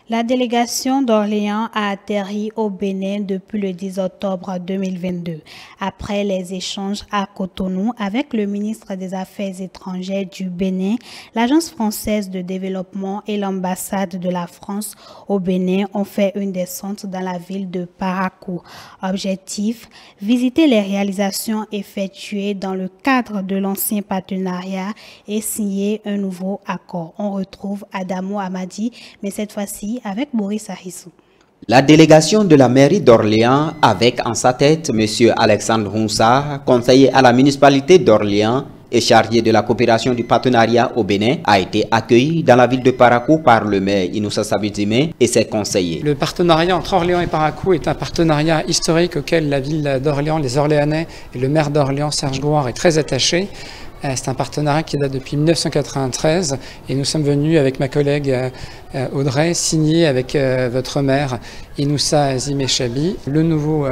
La délégation d'Orléans a atterri au Bénin depuis le 10 octobre 2022, après les échanges à Cotonou avec le ministre des Affaires étrangères du Bénin, l'Agence française de développement et l'ambassade de la France au Bénin ont fait une descente dans la ville de Parakou. Objectif, visiter les réalisations effectuées dans le cadre de l'ancien partenariat et signer un nouveau accord. On retrouve Adamo Amadi, mais cette fois-ci avec Boris Ahissou. La délégation de la mairie d'Orléans, avec en sa tête M. Alexandre Hounsah, conseiller à la municipalité d'Orléans et chargé de la coopération du partenariat au Bénin, a été accueillie dans la ville de Parakou par le maire Inoussa Sabidime et ses conseillers. Le partenariat entre Orléans et Parakou est un partenariat historique auquel la ville d'Orléans, les Orléanais et le maire d'Orléans, Serge Gouard, est très attaché. C'est un partenariat qui date depuis 1993 et nous sommes venus avec ma collègue Audrey signer avec votre maire Inoussa Zimechabi le nouveau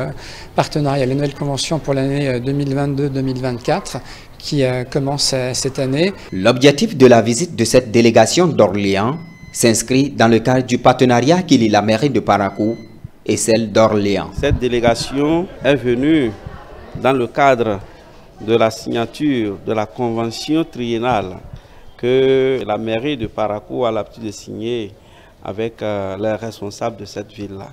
partenariat, la nouvelle convention pour l'année 2022-2024 qui commence cette année. L'objectif de la visite de cette délégation d'Orléans s'inscrit dans le cadre du partenariat qui lie la mairie de Parakou et celle d'Orléans. Cette délégation est venue dans le cadre de la signature de la convention triennale que la mairie de Parakou a l'habitude de signer avec les responsables de cette ville-là.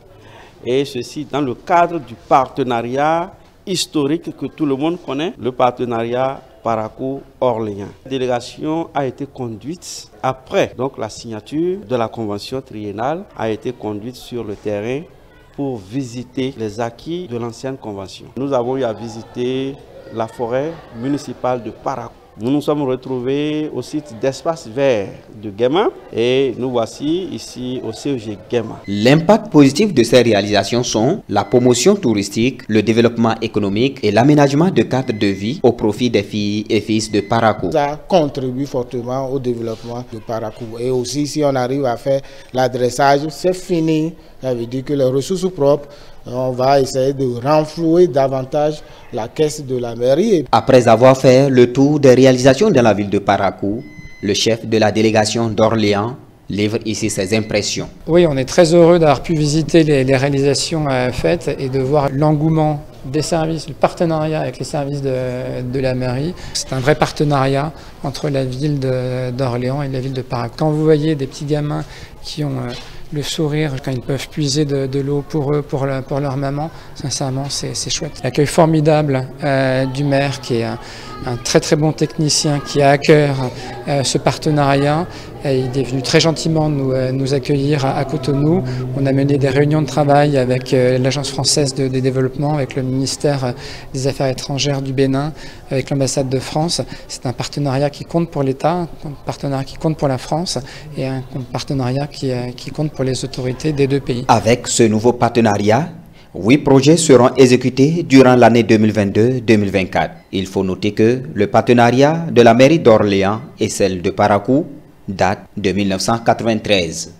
Et ceci dans le cadre du partenariat historique que tout le monde connaît, le partenariat Parakou-Orléans. La délégation a été conduite après donc, la signature de la convention triennale, a été conduite sur le terrain pour visiter les acquis de l'ancienne convention. Nous avons eu à visiter la forêt municipale de Parakou. Nous nous sommes retrouvés au site d'espace vert de Guéma et nous voici ici au CEG Guéma. L'impact positif de ces réalisations sont la promotion touristique, le développement économique et l'aménagement de cadres de vie au profit des filles et fils de Parakou. Ça contribue fortement au développement de Parakou. Et aussi, si on arrive à faire l'adressage, c'est fini. Ça veut dire que les ressources propres, on va essayer de renflouer davantage la caisse de la mairie. Après avoir fait le tour des réalisations dans la ville de Parakou, le chef de la délégation d'Orléans livre ici ses impressions. Oui, on est très heureux d'avoir pu visiter les réalisations faites et de voir l'engouement des services, le partenariat avec les services de la mairie. C'est un vrai partenariat entre la ville d'Orléans et la ville de Parakou. Quand vous voyez des petits gamins qui ont le sourire quand ils peuvent puiser de l'eau pour eux, pour leur maman, sincèrement c'est chouette. L'accueil formidable du maire qui est un très très bon technicien qui a à cœur ce partenariat. Il est venu très gentiment nous accueillir à Cotonou. On a mené des réunions de travail avec l'Agence française de développement, avec le ministère des Affaires étrangères du Bénin, avec l'ambassade de France. C'est un partenariat qui compte pour l'État, un partenariat qui compte pour la France et un partenariat qui compte pour les autorités des deux pays. Avec ce nouveau partenariat, 8 projets seront exécutés durant l'année 2022-2024. Il faut noter que le partenariat de la mairie d'Orléans et celle de Parakou date de 1993.